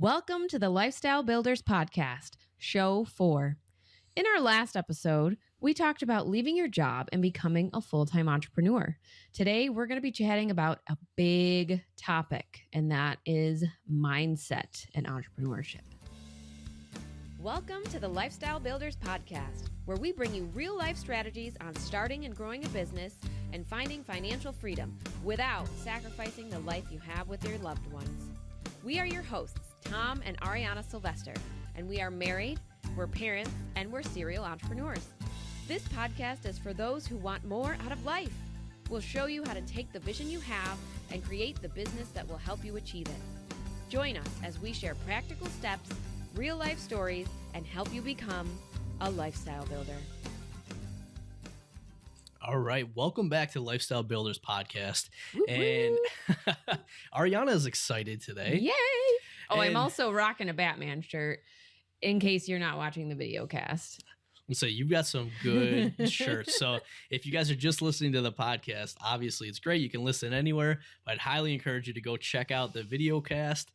Welcome to the Lifestyle Builders Podcast, Show 4. In our last episode, we talked about leaving your job and becoming a full-time entrepreneur. Today, we're going to be chatting about a big topic, and that is mindset and entrepreneurship. Welcome to the Lifestyle Builders Podcast, where we bring you real-life strategies on starting and growing a business and finding financial freedom without sacrificing the life you have with your loved ones. We are your hosts, Tom and Ariana Sylvester, and we are married, we're parents, and we're serial entrepreneurs. This podcast is for those who want more out of life. We'll show you how to take the vision you have and create the business that will help you achieve it. Join us as we share practical steps, real life stories, and help you become a lifestyle builder. All right, welcome back to the Lifestyle Builders Podcast. Woo-hoo. And Ariana is excited today. Yay! Oh, And I'm also rocking a Batman shirt in case you're not watching the video cast. so you've got some good shirts. So if you guys are just listening to the podcast, obviously it's great. You can listen anywhere, but I'd highly encourage you to go check out the video cast.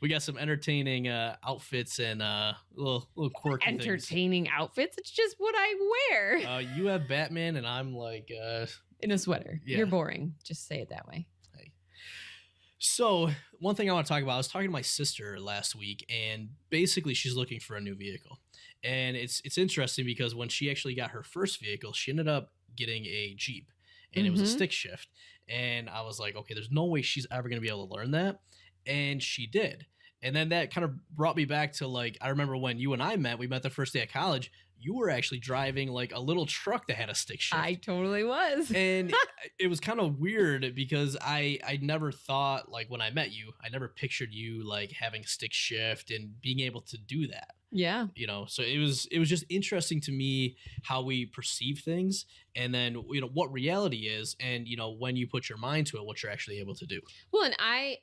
We got some entertaining outfits and little quirky Entertaining outfits. It's just what I wear. things. You have Batman and I'm like... in a sweater. Yeah. You're boring. Just say it that way. So one thing I want to talk about, I was talking to my sister last week, and basically she's looking for a new vehicle. And it's interesting because when she actually got her first vehicle, she ended up getting a Jeep, and it was a stick shift. And I was like, okay, there's no way she's ever going to be able to learn that. And she did. And then that kind of brought me back to, like, I remember when you and I met, we met the first day of college, you were actually driving like a little truck that had a stick shift. I totally was. And it was kind of weird because I never thought, like, when I met you, I never pictured you like having a stick shift and being able to do that. Yeah. You know, so it was just interesting to me how we perceive things, and then, you know, what reality is, and, you know, when you put your mind to it, what you're actually able to do. Well, and I've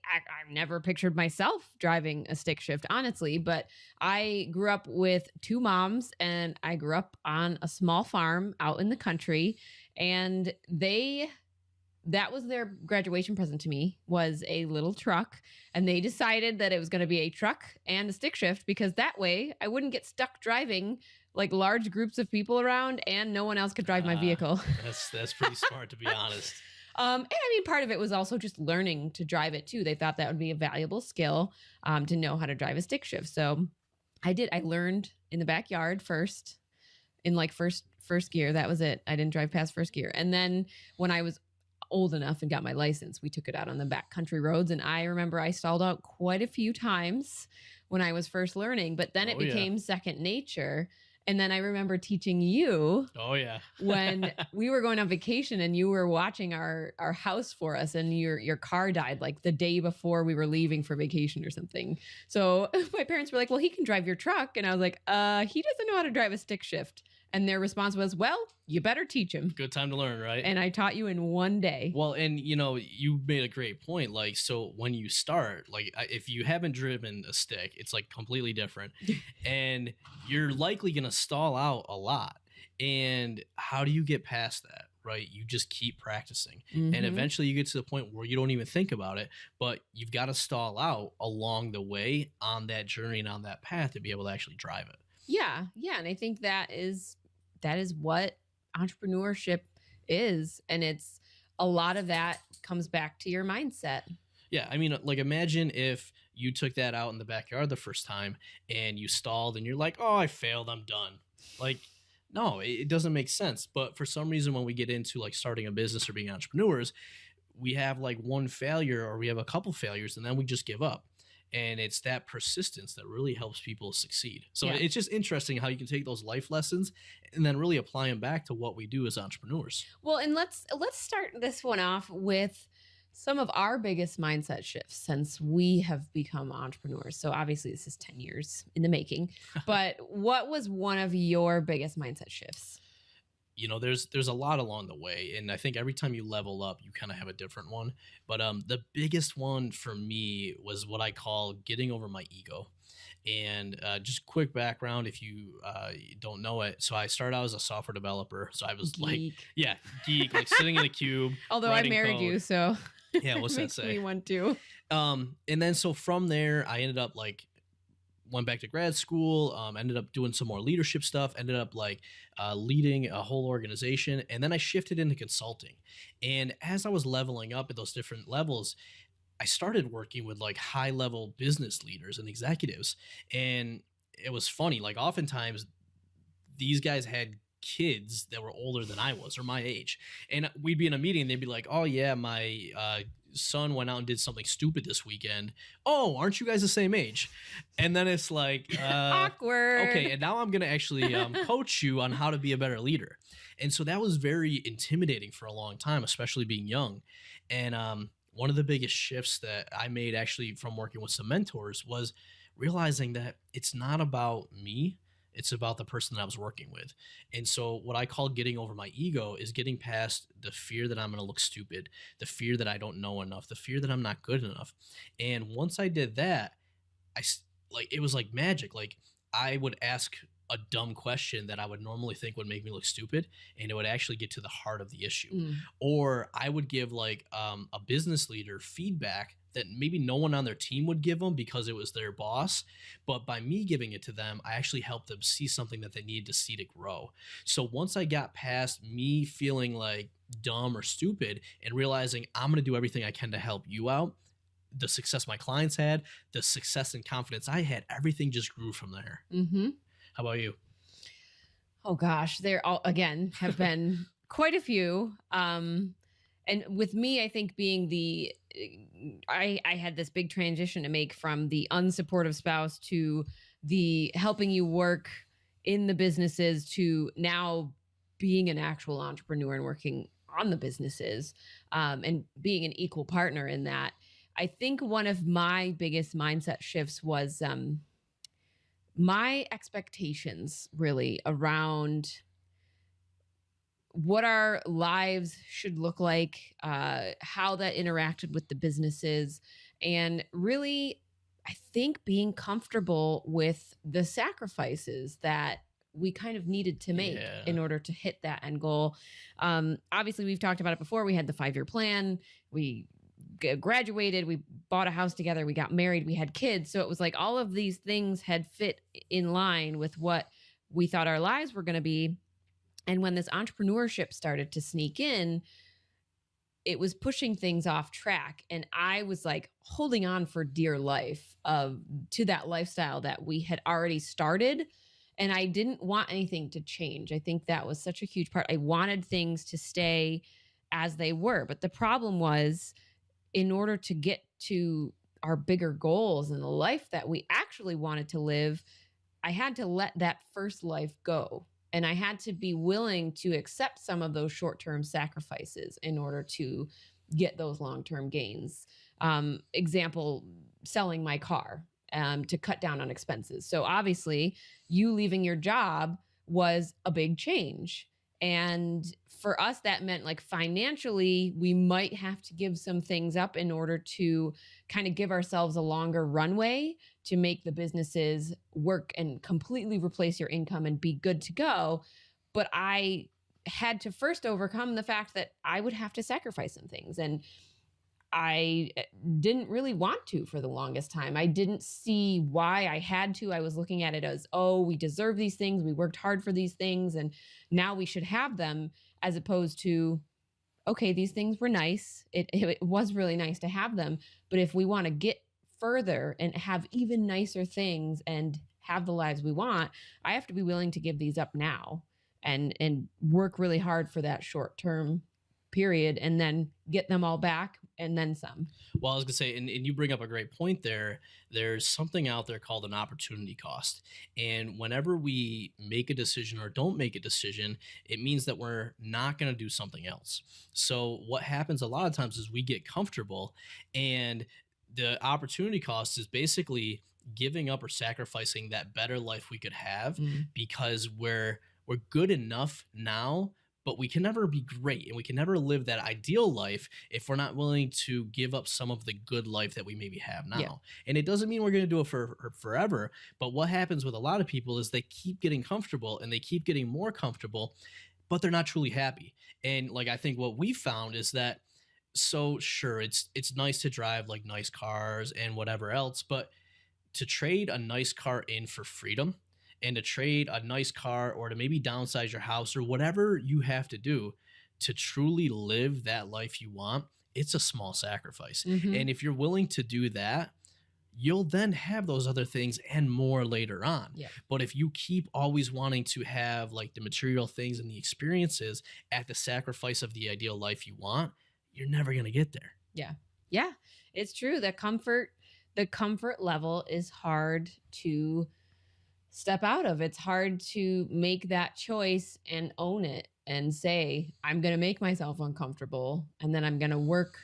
never pictured myself driving a stick shift, honestly, but I grew up with two moms, and I grew up on a small farm out in the country, and that was their graduation present to me, was a little truck. And they decided that it was going to be a truck and a stick shift because that way I wouldn't get stuck driving like large groups of people around and no one else could drive my vehicle. That's pretty smart, to be honest. And I mean, part of it was also just learning to drive it too. They thought that would be a valuable skill to know how to drive a stick shift. So I did. I learned in the backyard first, in like first gear. That was it. I didn't drive past first gear. And then when I was old enough and got my license, we took it out on the back country roads. And I remember I stalled out quite a few times when I was first learning, but then it became second nature. And then I remember teaching you when we were going on vacation and you were watching our house for us, and your car died like the day before we were leaving for vacation or something. So my parents were like, well, he can drive your truck. And I was like, he doesn't know how to drive a stick shift. And their response was, well, you better teach him. Good time to learn, right? And I taught you in one day. Well, and, you know, you made a great point. Like, so when you start, like, if you haven't driven a stick, it's like completely different. And you're likely going to stall out a lot. And how do you get past that? Right? You just keep practicing. And eventually you get to the point where you don't even think about it, but you've got to stall out along the way on that journey and on that path to be able to actually drive it. Yeah. Yeah. And I think that is what entrepreneurship is. And it's a lot of that comes back to your mindset. Yeah. I mean, like, imagine if you took that out in the backyard the first time and you stalled and you're like, oh, I failed, I'm done. Like, no, it doesn't make sense. But for some reason, when we get into like starting a business or being entrepreneurs, we have like one failure or we have a couple failures and then we just give up. And it's that persistence that really helps people succeed. So It's just interesting how you can take those life lessons and then really apply them back to what we do as entrepreneurs. Well, and let's start this one off with some of our biggest mindset shifts since we have become entrepreneurs. So obviously this is 10 years in the making, but what was one of your biggest mindset shifts? there's a lot along the way, and I think every time you level up, you kind of have a different one. But the biggest one for me was what I call getting over my ego. And just quick background, if you don't know it, so I started out as a software developer. So I was like, Geek. yeah, geek, like sitting in the cube. Although I writing married code. you, so Yeah, what's that makes say? me one too. And then so from there, I ended up like went back to grad school, ended up doing some more leadership stuff, ended up like leading a whole organization. And then I shifted into consulting. And as I was leveling up at those different levels, I started working with like high level business leaders and executives. And it was funny. Like oftentimes these guys had kids that were older than I was or my age. And we'd be in a meeting and they'd be like, oh yeah, my son went out and did something stupid this weekend. Oh, aren't you guys the same age? And then it's like, Awkward. okay, and now I'm going to actually coach you on how to be a better leader. And so that was very intimidating for a long time, especially being young. And one of the biggest shifts that I made actually from working with some mentors was realizing that it's not about me. It's about the person that I was working with. And so what I call getting over my ego is getting past the fear that I'm going to look stupid, the fear that I don't know enough, the fear that I'm not good enough. And once I did that, like it was like magic. Like I would ask a dumb question that I would normally think would make me look stupid, and it would actually get to the heart of the issue. Or I would give like a business leader feedback that maybe no one on their team would give them because it was their boss. But by me giving it to them, I actually helped them see something that they needed to see to grow. So once I got past me feeling like dumb or stupid and realizing I'm going to do everything I can to help you out, the success my clients had, the success and confidence I had, everything just grew from there. Mm-hmm. How about you? Oh gosh, there all again have been quite a few. And with me, I think being I had this big transition to make from the unsupportive spouse to the helping you work in the businesses to now being an actual entrepreneur and working on the businesses, and being an equal partner in that. I think one of my biggest mindset shifts was my expectations really around what our lives should look like, how that interacted with the businesses, and really, I think being comfortable with the sacrifices that we kind of needed to make in order to hit that end goal. Obviously, we've talked about it before. We had the 5-year plan. We graduated, we bought a house together, we got married, we had kids. So it was like all of these things had fit in line with what we thought our lives were going to be. And when this entrepreneurship started to sneak in, it was pushing things off track. And I was like holding on for dear life to that lifestyle that we had already started. And I didn't want anything to change. I think that was such a huge part. I wanted things to stay as they were. But the problem was, in order to get to our bigger goals and the life that we actually wanted to live, I had to let that first life go. And I had to be willing to accept some of those short-term sacrifices in order to get those long-term gains. Example, selling my car to cut down on expenses. So obviously, you leaving your job was a big change. And for us, that meant like financially, we might have to give some things up in order to kind of give ourselves a longer runway to make the businesses work and completely replace your income and be good to go. But I had to first overcome the fact that I would have to sacrifice some things. And I didn't really want to for the longest time. I didn't see why I had to. I was looking at it as, oh, we deserve these things. We worked hard for these things, and now we should have them, as opposed to, okay, these things were nice. It was really nice to have them. But if we want to get further and have even nicer things and have the lives we want, I have to be willing to give these up now and work really hard for that short term period, and then get them all back and then some. Well, I was gonna say, and you bring up a great point there. There's something out there called an opportunity cost. And whenever we make a decision or don't make a decision, it means that we're not gonna do something else. So what happens a lot of times is we get comfortable, and the opportunity cost is basically giving up or sacrificing that better life we could have because we're good enough now, but we can never be great, and we can never live that ideal life if we're not willing to give up some of the good life that we maybe have now. Yeah. And it doesn't mean we're going to do it for forever, but what happens with a lot of people is they keep getting comfortable and they keep getting more comfortable, but they're not truly happy. And like, I think what we found is that, so sure, it's nice to drive like nice cars and whatever else, but to trade a nice car in for freedom, and to trade a nice car or to maybe downsize your house or whatever you have to do to truly live that life you want, it's a small sacrifice. Mhm. And if you're willing to do that, you'll then have those other things and more later on. Yeah. But if you keep always wanting to have like the material things and the experiences at the sacrifice of the ideal life you want, you're never going to get there. Yeah, it's true. The comfort level is hard to step out of. It's hard to make that choice and own it and say, I'm going to make myself uncomfortable, and then I'm going to work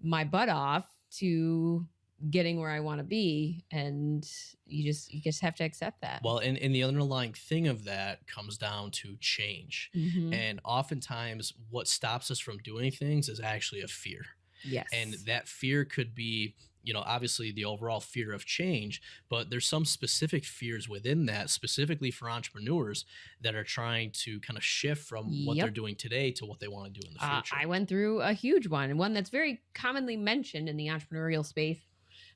my butt off to getting where I want to be. And you just have to accept that. Well, and the underlying thing of that comes down to change. Mhm. And oftentimes what stops us from doing things is actually a fear. Yes. And that fear could be, obviously the overall fear of change, but there's some specific fears within that, specifically for entrepreneurs that are trying to kind of shift from what they're Yep. doing today to what they want to do in the future. I went through a huge one that's very commonly mentioned in the entrepreneurial space,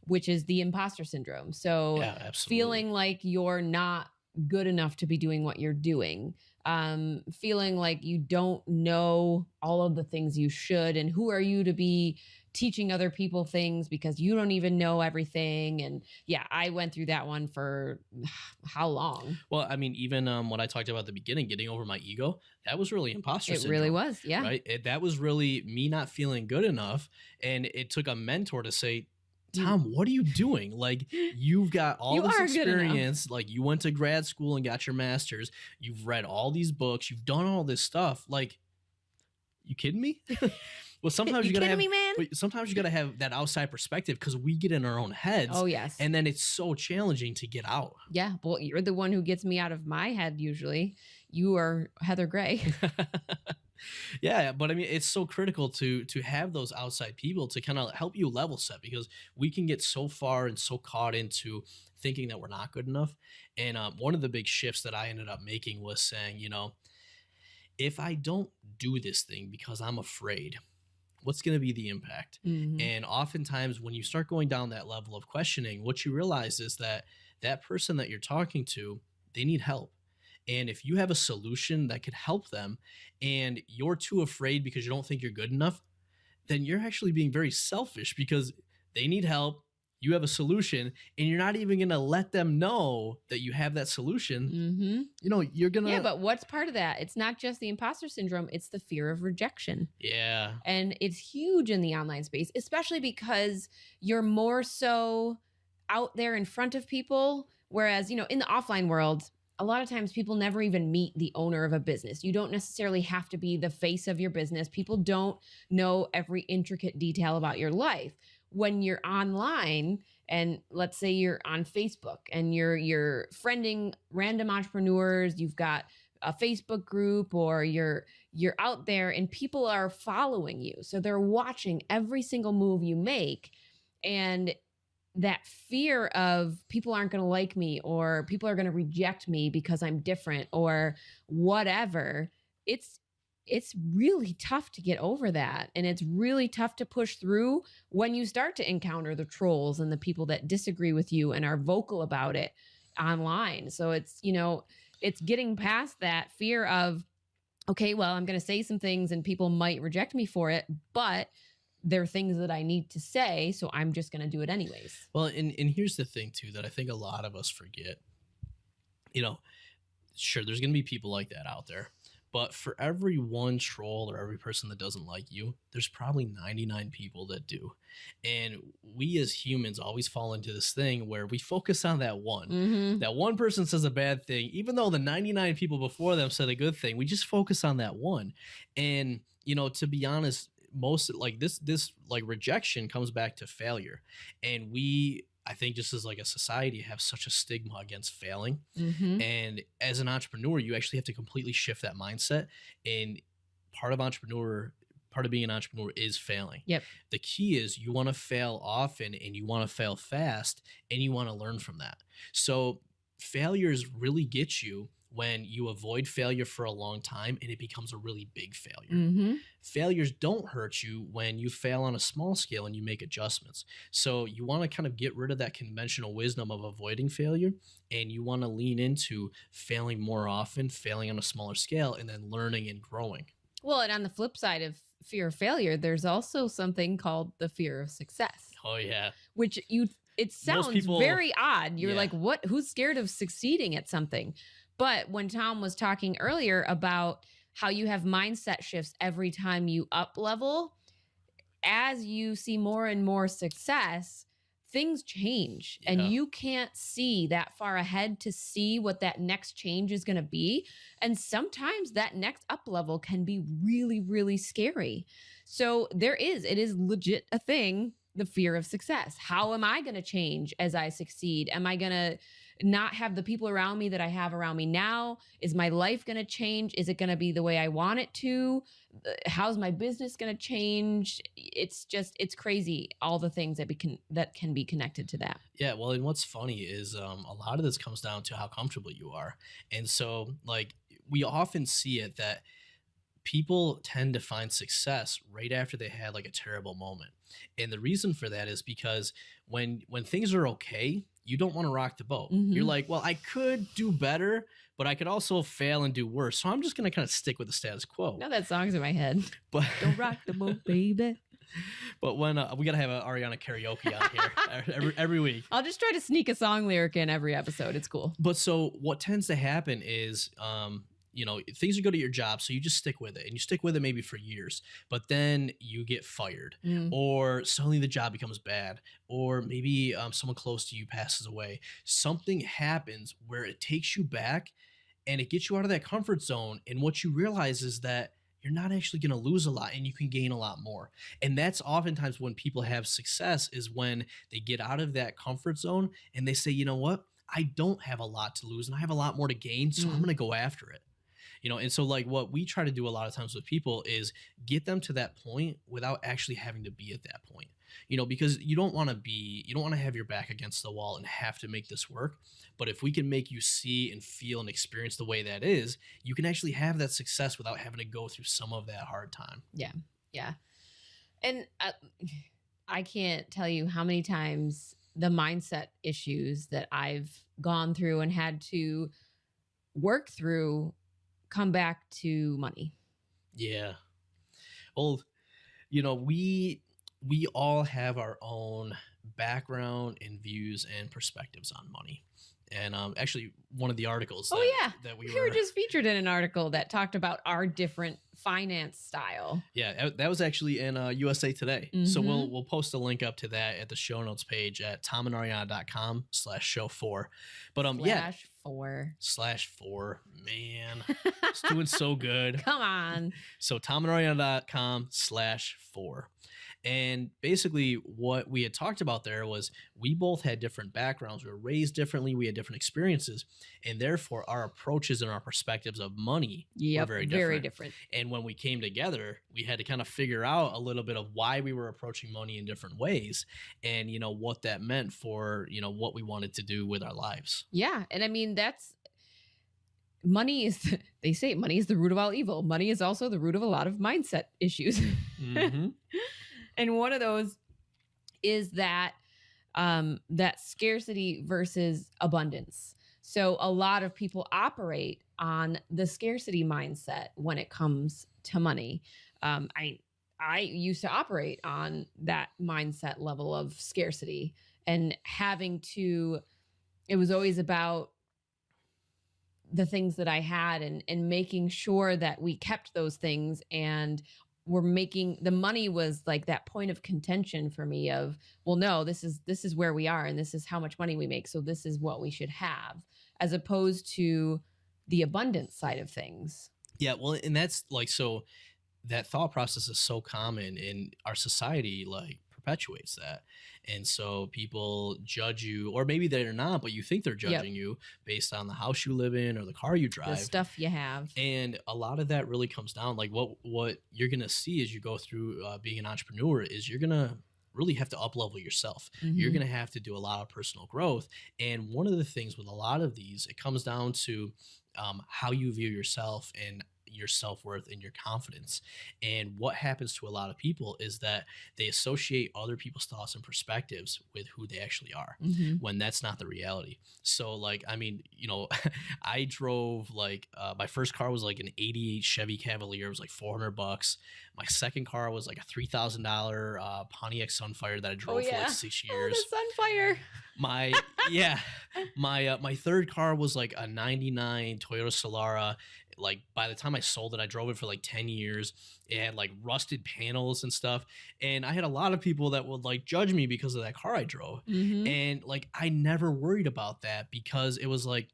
which is the imposter syndrome. So Yeah, absolutely. feeling like you're not good enough to be doing what you're doing, feeling like you don't know all of the things you should, and who are you to be teaching other people things because you don't even know everything. And yeah, I went through that one for how long? Well, I mean, even what I talked about at the beginning, getting over my ego, that was really imposter It syndrome. really was. Yeah. Right? That was really me not feeling good enough. And it took a mentor to say, Tom, what are you doing? Like, you've got all You this are good enough. experience. Like, you went to grad school and got your master's. You've read all these books. You've done all this stuff. Like, you kidding me? Well, sometimes you gotta kidding have, me, man? but sometimes you gotta have that outside perspective, because we get in our own heads. Oh, yes. And then it's so challenging to get out. Yeah. Well, you're the one who gets me out of my head usually. You are Heather Gray. Yeah, but I mean, it's so critical to have those outside people to kind of help you level set, because we can get so far and so caught into thinking that we're not good enough. And one of the big shifts that I ended up making was saying, if I don't do this thing because I'm afraid, what's going to be the impact? Mhm. And oftentimes when you start going down that level of questioning, what you realize is that that person that you're talking to, they need help. And if you have a solution that could help them and you're too afraid because you don't think you're good enough, then you're actually being very selfish, because they need help. You have a solution, and you're not even going to let them know that you have that solution. Mhm. You're going to. Yeah, but what's part of that? It's not just the imposter syndrome, it's the fear of rejection. Yeah. And it's huge in the online space, especially because you're more so out there in front of people. Whereas, in the offline world, a lot of times people never even meet the owner of a business. You don't necessarily have to be the face of your business. People don't know every intricate detail about your life. When you're online, and let's say you're on Facebook and you're friending random entrepreneurs, you've got a Facebook group, or you're out there and people are following you. So they're watching every single move you make. And that fear of people aren't going to like me, or people are going to reject me because I'm different, or whatever, it's really tough to get over that. And it's really tough to push through when you start to encounter the trolls and the people that disagree with you and are vocal about it online. So it's getting past that fear of, okay, well, I'm going to say some things and people might reject me for it, but there are things that I need to say, so I'm just going to do it anyways. Well, and here's the thing too, that I think a lot of us forget. Sure, there's going to be people like that out there, but for every one troll or every person that doesn't like you, there's probably 99 people that do. And we as humans always fall into this thing where we focus on that one. Mhm. That one person says a bad thing, even though the 99 people before them said a good thing. We just focus on that one. And, to be honest, most like this like rejection comes back to failure. And I think just as like a society, have such a stigma against failing. Mhm. And as an entrepreneur, you actually have to completely shift that mindset. And part of being an entrepreneur is failing. Yep. The key is you want to fail often and you want to fail fast and you want to learn from that. So failures really get you when you avoid failure for a long time and it becomes a really big failure. Mm-hmm. Failures don't hurt you when you fail on a small scale and you make adjustments. So you want to kind of get rid of that conventional wisdom of avoiding failure, and you want to lean into failing more often, failing on a smaller scale, and then learning and growing. Well, and on the flip side of fear of failure, there's also something called the fear of success. Oh yeah. Which it sounds very odd. You're like, what? Who's scared of succeeding at something? But when Tom was talking earlier about how you have mindset shifts every time you up level, as you see more and more success, things change, and you can't see that far ahead to see what that next change is going to be. And sometimes that next up level can be really, really scary. So it is legit a thing, the fear of success. How am I going to change as I succeed? Am I going to not have the people around me that I have around me now? Is my life going to change? Is it going to be the way I want it to? How's my business going to change? It's crazy, all the things that can be connected to that. Yeah, well, and what's funny is a lot of this comes down to how comfortable you are. And so like we often see it that people tend to find success right after they had like a terrible moment. And the reason for that is because when things are okay, you don't want to rock the boat. Mm-hmm. You're like, well, I could do better, but I could also fail and do worse. So I'm just going to kind of stick with the status quo. Now that song's in my head. But don't rock the boat, baby. But when we got to have an Ariana karaoke on here every week. I'll just try to sneak a song lyric in every episode. It's cool. But so what tends to happen is, things are good at your job, so you just stick with it, and you stick with it maybe for years, but then you get fired, or suddenly the job becomes bad, or maybe someone close to you passes away. Something happens where it takes you back and it gets you out of that comfort zone. And what you realize is that you're not actually going to lose a lot and you can gain a lot more. And that's oftentimes when people have success, is when they get out of that comfort zone and they say, you know what? I don't have a lot to lose and I have a lot more to gain, so I'm going to go after it. And so like what we try to do a lot of times with people is get them to that point without actually having to be at that point, because you don't want to have your back against the wall and have to make this work. But if we can make you see and feel and experience the way that is, you can actually have that success without having to go through some of that hard time. Yeah. Yeah. And I can't tell you how many times the mindset issues that I've gone through and had to work through come back to money. Yeah. Well, we all have our own background and views and perspectives on money. And actually, one of the articles that we were just featured in an article that talked about our different finance style. Yeah, that was actually in USA Today. Mm-hmm. So we'll post a link up to that at the show notes page at tomandariana.com/show4. But /4, man, it's doing so good. Come on. So tomandariana.com/4. And basically what we had talked about there was we both had different backgrounds. We were raised differently. We had different experiences. And therefore, our approaches and our perspectives of money were very different. And when we came together, we had to kind of figure out a little bit of why we were approaching money in different ways and, what that meant for, what we wanted to do with our lives. Yeah. And I mean, they say money is the root of all evil. Money is also the root of a lot of mindset issues. Mm-hmm. And one of those is that scarcity versus abundance. So a lot of people operate on the scarcity mindset when it comes to money. I used to operate on that mindset level of scarcity and it was always about the things that I had and making sure that we kept those things, and the money was like that point of contention for me of, well, no, this is where we are and this is how much money we make, so this is what we should have, as opposed to the abundance side of things. Yeah, well, and that's like, so that thought process is so common in our society, like perpetuates that. And so people judge you, or maybe they're not, but you think they're judging you based on the house you live in or the car you drive, the stuff you have. and a lot of that really comes down, like what you're gonna see as you go through being an entrepreneur is you're gonna really have to up level yourself. You're Mhm. gonna have to do a lot of personal growth. And one of the things with a lot of these, it comes down to how you view yourself and your self-worth and your confidence. And what happens to a lot of people is that they associate other people's thoughts and perspectives with who they actually are, Mhm. when that's not the reality. So like, I mean, you know, I drove like my first car was like an 88 Chevy Cavalier. It was like $400. My second car was like a $3,000 Pontiac Sunfire that I drove for like 6 years. Oh, the Sunfire. My yeah, my third car was like a 99 Toyota Solara. Like by the time I sold it, I drove it for like 10 years. It had like rusted panels and stuff. And I had a lot of people that would like judge me because of that car I drove. Mhm. And like I never worried about that because it was like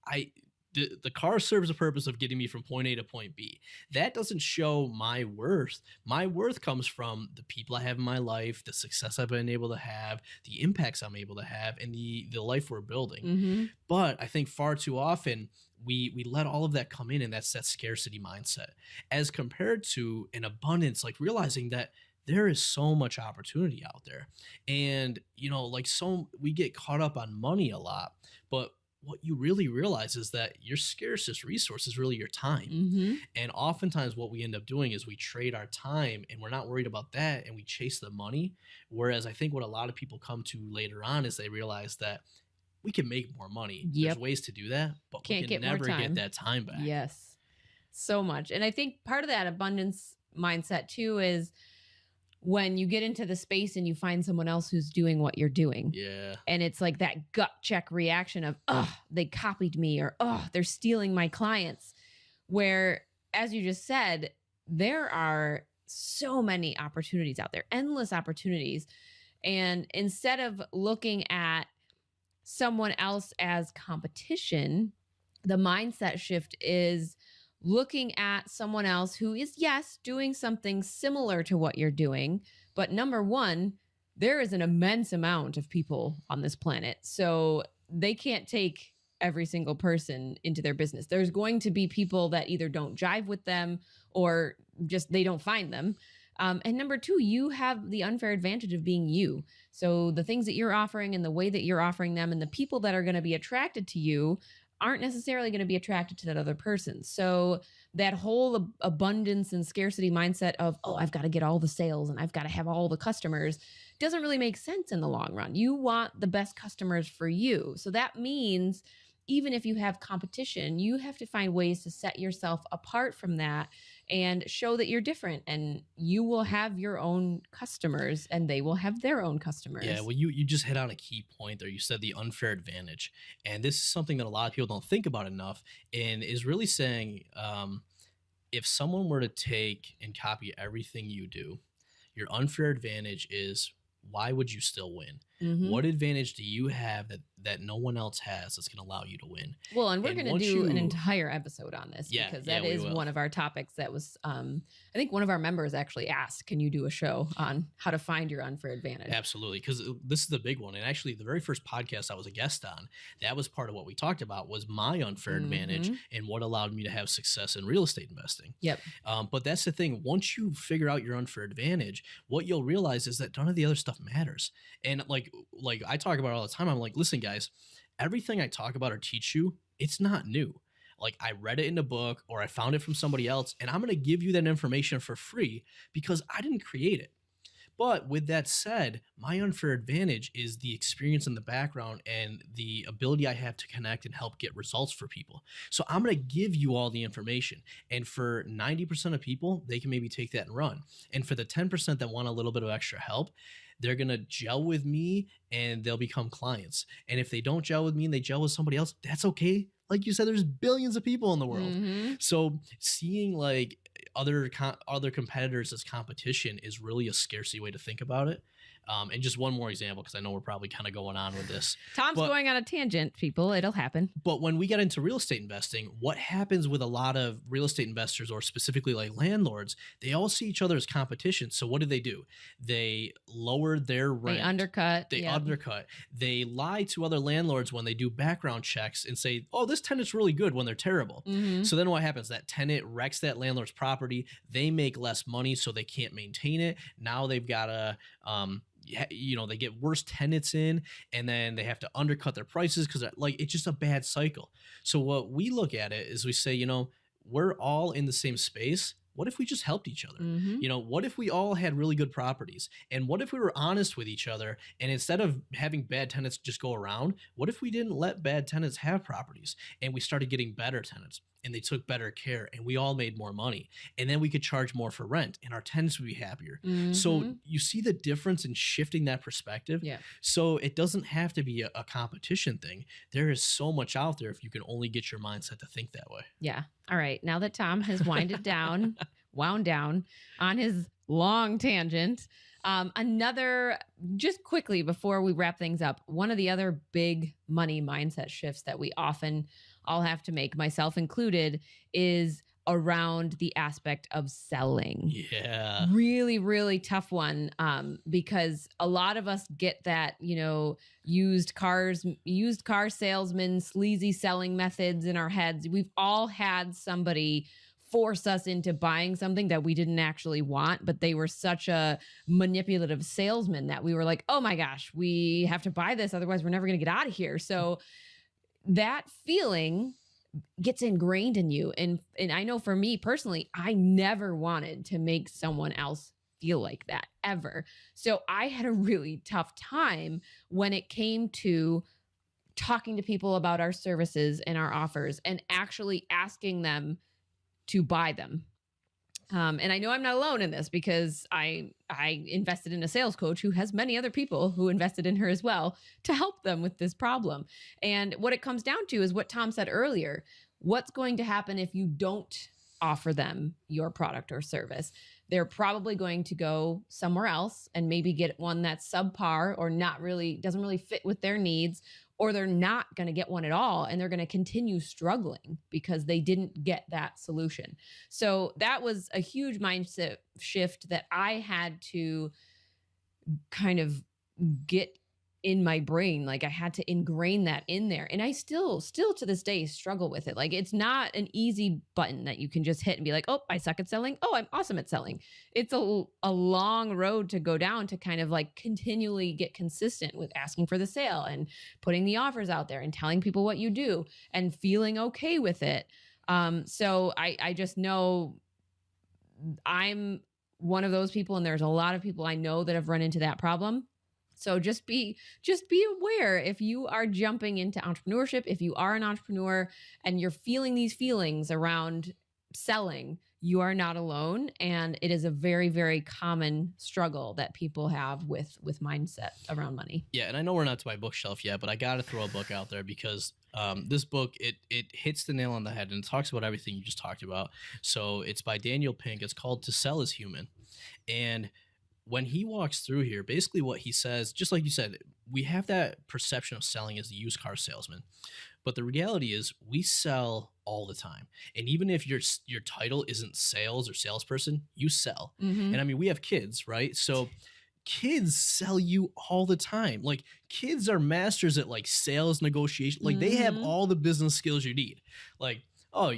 I the car serves a purpose of getting me from point A to point B. That doesn't show my worth. My worth comes from the people I have in my life, the success I've been able to have, the impacts I'm able to have, and the life we're building. Mhm. But I think far too often we let all of that come in, and that's that scarcity mindset, as compared to an abundance, like realizing that there is so much opportunity out there. And you know, like, so we get caught up on money a lot, but what you really realize is that your scarcest resource is really your time. Mhm. And oftentimes what we end up doing is we trade our time, and we're not worried about that, and we chase the money. Whereas I think what a lot of people come to later on is they realize that we can make more money. There's Yep. ways to do that, but Can't we get can more never time. get that time back. Yes. So much. And I think part of that abundance mindset too is when you get into the space and you find someone else who's doing what you're doing. Yeah. And it's like that gut check reaction of, oh, they copied me, or oh, they're stealing my clients. Where, as you just said, there are so many opportunities out there, endless opportunities. And instead of looking at someone else as competition, the mindset shift is looking at someone else who is, yes, doing something similar to what you're doing. But number one, there is an immense amount of people on this planet. So they can't take every single person into their business. There's going to be people that either don't jive with them or just they don't find them. And number two, you have the unfair advantage of being you. So the things that you're offering and the way that you're offering them and the people that are going to be attracted to you aren't necessarily going to be attracted to that other person. So that whole abundance and scarcity mindset of, oh, I've got to get all the sales and I've got to have all the customers doesn't really make sense in the long run. You want the best customers for you. So that means even if you have competition, you have to find ways to set yourself apart from that and show that you're different, and you will have your own customers and they will have their own customers. Yeah, well, you just hit on a key point there. You said the unfair advantage, and this is something that a lot of people don't think about enough, and is really saying, if someone were to take and copy everything you do, your unfair advantage is, why would you still win? Mhm. What advantage do you have that no one else has that's going to allow you to win? Well, and we're And going to once do an you- entire episode on this Yeah, because yeah, that we is will. one of our topics that was, I think one of our members actually asked, can you do a show on how to find your unfair advantage? Absolutely, because this is the big one. And actually, the very first podcast I was a guest on, that was part of what we talked about, was my unfair advantage Mhm. and what allowed me to have success in real estate investing. Yep. But that's the thing. Once you figure out your unfair advantage, what you'll realize is that none of the other stuff matters. And like I talk about it all the time. I'm like, listen, guys, everything I talk about or teach you, it's not new. Like, I read it in a book or I found it from somebody else, and I'm going to give you that information for free because I didn't create it. But with that said, my unfair advantage is the experience in the background and the ability I have to connect and help get results for people. So I'm going to give you all the information. And for 90% of people, they can maybe take that and run. And for the 10% that want a little bit of extra help, they're going to gel with me and they'll become clients. And if they don't gel with me and they gel with somebody else, that's okay. Like you said, there's billions of people in the world. Mhm. So seeing like other competitors as competition is really a scarcity way to think about it. And just one more example, because I know we're probably kind of going on with this. Tom's going on a tangent, people. It'll happen. But when we get into real estate investing, what happens with a lot of real estate investors, or specifically like landlords, they all see each other as competition. So what do? They lower their rent. They undercut. They undercut. They lie to other landlords when they do background checks and say, oh, this tenant's really good, when they're terrible. Mm-hmm. So then what happens? That tenant wrecks that landlord's property. They make less money, so they can't maintain it. Now they've got to, they get worse tenants in, and then they have to undercut their prices because like it's just a bad cycle. So what we look at it is we say, we're all in the same space. What if we just helped each other? Mm-hmm. What if we all had really good properties? And what if we were honest with each other? And instead of having bad tenants just go around, what if we didn't let bad tenants have properties, and we started getting better tenants, and they took better care, and we all made more money, and then we could charge more for rent, and our tenants would be happier. Mm-hmm. So you see the difference in shifting that perspective. Yeah. So it doesn't have to be a competition thing. There is so much out there if you can only get your mindset to think that way. Yeah. All right. Now that Tom has wound down on his long tangent, just quickly before we wrap things up, one of the other big money mindset shifts that we often all have to make, myself included, is around the aspect of selling. Yeah. Really, really tough one. Because a lot of us get that, used car salesman, sleazy selling methods in our heads. We've all had somebody force us into buying something that we didn't actually want, but they were such a manipulative salesman that we were like, oh my gosh, we have to buy this, otherwise we're never going to get out of here. So that feeling gets ingrained in you. And I know for me personally, I never wanted to make someone else feel like that ever. So I had a really tough time when it came to talking to people about our services and our offers and actually asking them to buy them. And I know I'm not alone in this, because I invested in a sales coach who has many other people who invested in her as well to help them with this problem. And what it comes down to is what Tom said earlier. What's going to happen if you don't offer them your product or service? They're probably going to go somewhere else and maybe get one that's subpar or doesn't really fit with their needs, or they're not going to get one at all, and they're going to continue struggling because they didn't get that solution. So that was a huge mindset shift that I had to kind of get in my brain. Like I had to ingrain that in there. And I still to this day struggle with it. Like it's not an easy button that you can just hit and be like, oh, I suck at selling. Oh, I'm awesome at selling. It's a long road to go down to kind of like continually get consistent with asking for the sale and putting the offers out there and telling people what you do and feeling okay with it. So I just know I'm one of those people, and there's a lot of people I know that have run into that problem. So just be aware if you are jumping into entrepreneurship, if you are an entrepreneur and you're feeling these feelings around selling, you are not alone. And it is a very, very common struggle that people have with mindset around money. Yeah. And I know we're not to my bookshelf yet, but I got to throw a book out there because this book, it hits the nail on the head, and it talks about everything you just talked about. So it's by Daniel Pink. It's called To Sell is Human. And when he walks through here, basically what he says, just like you said, we have that perception of selling as the used car salesman. But the reality is we sell all the time. And even if your title isn't sales or salesperson, you sell. Mm-hmm. And I mean, we have kids, right? So kids sell you all the time. Like kids are masters at like sales negotiation. Like they have all the business skills you need. Like, oh,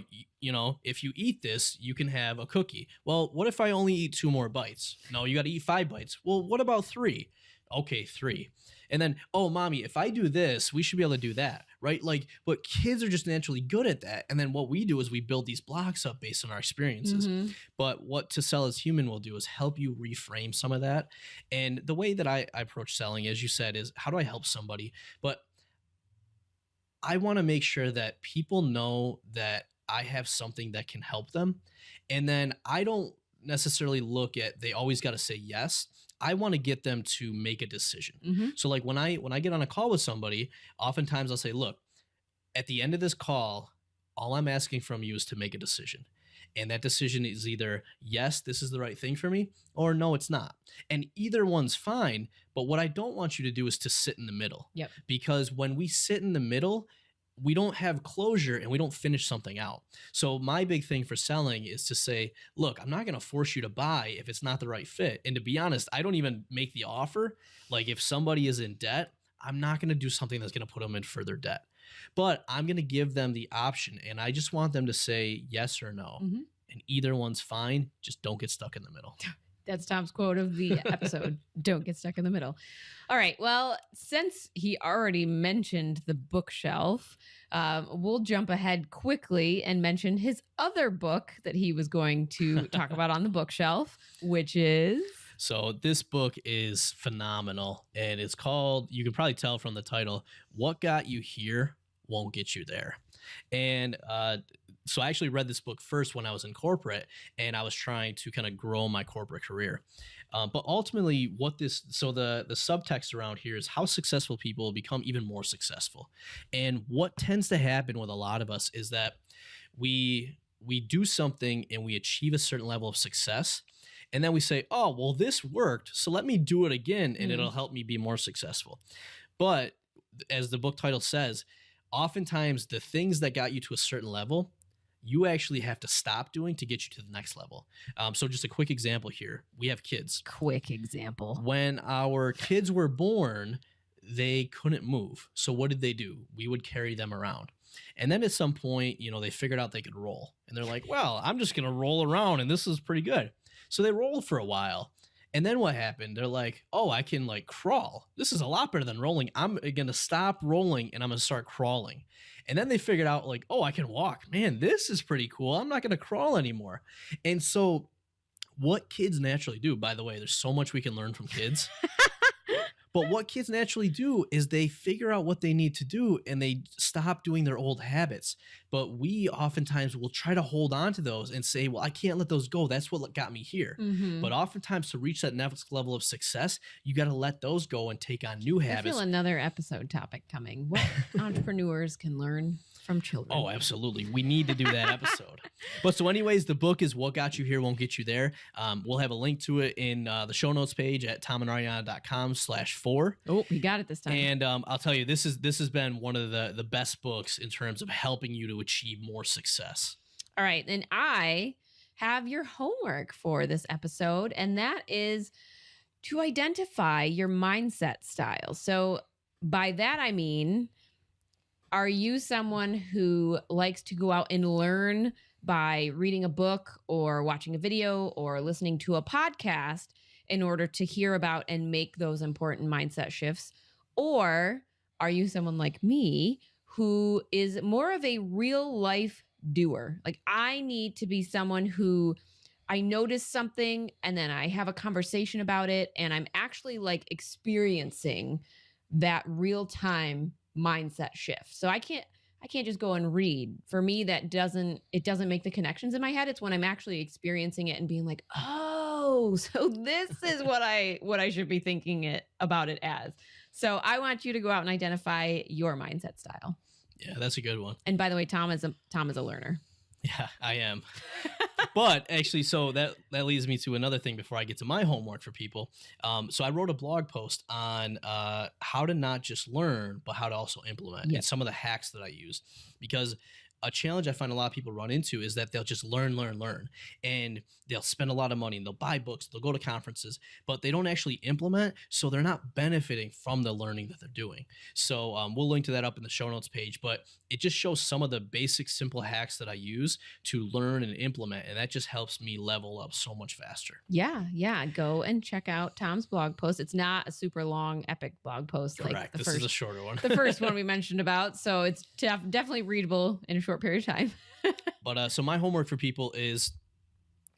if you eat this, you can have a cookie. Well, what if I only eat 2 more bites? No, you got to eat 5 bites. Well, what about 3? Okay, 3. And then, oh, mommy, if I do this, we should be able to do that, right? Like, but kids are just naturally good at that. And then what we do is we build these blocks up based on our experiences. Mm-hmm. But what To Sell as Human will do is help you reframe some of that. And the way that I approach selling, as you said, is how do I help somebody? But I want to make sure that people know that I have something that can help them. And then I don't necessarily look at, they always got to say yes. I want to get them to make a decision. Mm-hmm. So like when I get on a call with somebody, oftentimes I'll say, look, at the end of this call, all I'm asking from you is to make a decision. And that decision is either, yes, this is the right thing for me, or no, it's not. And either one's fine. But what I don't want you to do is to sit in the middle. Yep. Because when we sit in the middle, we don't have closure and we don't finish something out. So my big thing for selling is to say, look, I'm not going to force you to buy if it's not the right fit. And to be honest, I don't even make the offer. Like if somebody is in debt, I'm not going to do something that's going to put them in further debt. But I'm going to give them the option, and I just want them to say yes or no. Mm-hmm. And either one's fine. Just don't get stuck in the middle. That's Tom's quote of the episode. Don't get stuck in the middle. All right. Well, since he already mentioned the bookshelf, we'll jump ahead quickly and mention his other book that he was going to talk about on the bookshelf, which is... So this book is phenomenal, and it's called, you can probably tell from the title, What Got You Here Won't Get You There. And so I actually read this book first when I was in corporate, and I was trying to kind of grow my corporate career. But ultimately the subtext around here is how successful people become even more successful. And what tends to happen with a lot of us is that we do something and we achieve a certain level of success. And then we say, oh, well, this worked, so let me do it again, and it'll help me be more successful. But as the book title says, oftentimes the things that got you to a certain level, you actually have to stop doing to get you to the next level. So just a quick example here. We have kids. Quick example. When our kids were born, they couldn't move. So what did they do? We would carry them around. And then at some point, they figured out they could roll. And they're like, well, I'm just going to roll around, and this is pretty good. So they rolled for a while. And then what happened? They're like, oh, I can crawl. This is a lot better than rolling. I'm going to stop rolling and I'm going to start crawling. And then they figured out oh, I can walk. Man, this is pretty cool. I'm not going to crawl anymore. And so what kids naturally do, by the way, there's so much we can learn from kids. But what kids naturally do is they figure out what they need to do and they stop doing their old habits. But we oftentimes will try to hold on to those and say, well, I can't let those go. That's what got me here. Mm-hmm. But oftentimes to reach that next level of success, you got to let those go and take on new habits. I feel another episode topic coming. What entrepreneurs can learn from children. Oh, absolutely. We need to do that episode. But so anyways, the book is What Got You Here Won't Get You There. We'll have a link to it in the show notes page at tomandariana.com/4. Oh, we got it this time. And I'll tell you, this has been one of the best books in terms of helping you to achieve more success. All right. And I have your homework for this episode, and that is to identify your mindset style. So by that, I mean, are you someone who likes to go out and learn by reading a book or watching a video or listening to a podcast in order to hear about and make those important mindset shifts? Or are you someone like me who is more of a real life doer? Like, I need to be someone who I notice something and then I have a conversation about it and I'm actually experiencing that real time mindset shift. So I can't just go and read. For me, it doesn't make the connections in my head. It's when I'm actually experiencing it and being like, oh, so this is what I should be thinking about it as. So I want you to go out and identify your mindset style. Yeah, that's a good one. And by the way, Tom is a learner. Yeah, I am. But actually, so that leads me to another thing before I get to my homework for people. So I wrote a blog post on how to not just learn, but how to also implement and some of the hacks that I used. Because a challenge I find a lot of people run into is that they'll just learn, and they'll spend a lot of money and they'll buy books, they'll go to conferences, but they don't actually implement. So they're not benefiting from the learning that they're doing. So we'll link to that up in the show notes page, but it just shows some of the basic, simple hacks that I use to learn and implement. And that just helps me level up so much faster. Yeah. Go and check out Tom's blog post. It's not a super long, epic blog post. Correct. This is a shorter one. The first one we mentioned about. So it's definitely readable in a short period of time. But so my homework for people is,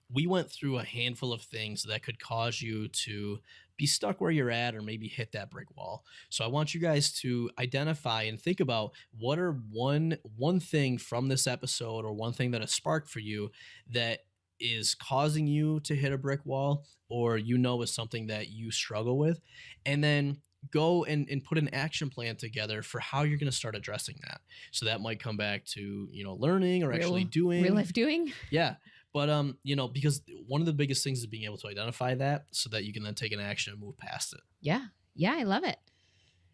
we went through a handful of things that could cause you to be stuck where you're at or maybe hit that brick wall. So I want you guys to identify and think about what are one thing from this episode or one thing that has sparked for you that is causing you to hit a brick wall, or is something that you struggle with, and then go and put an action plan together for how you're going to start addressing that. So that might come back to, learning or actually doing. Real life doing? Yeah. But because one of the biggest things is being able to identify that so that you can then take an action and move past it. Yeah. Yeah, I love it.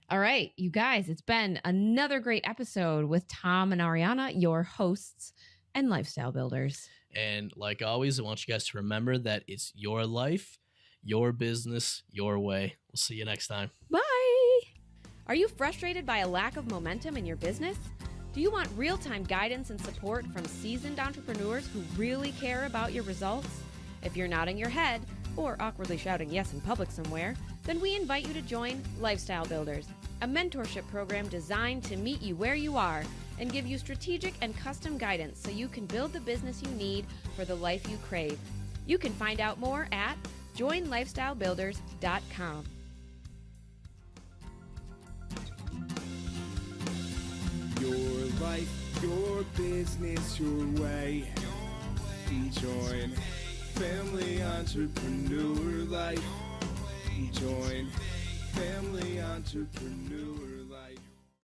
All right, you guys, it's been another great episode with Tom and Ariana, your hosts and lifestyle builders. And like always, I want you guys to remember that it's your life, your business, your way. We'll see you next time. Bye. Are you frustrated by a lack of momentum in your business? Do you want real-time guidance and support from seasoned entrepreneurs who really care about your results? If you're nodding your head or awkwardly shouting yes in public somewhere, then we invite you to join Lifestyle Builders, a mentorship program designed to meet you where you are and give you strategic and custom guidance so you can build the business you need for the life you crave. You can find out more at joinlifestylebuilders.com. Your life, your business, your way. Join Family Entrepreneur Life. Join Family Entrepreneur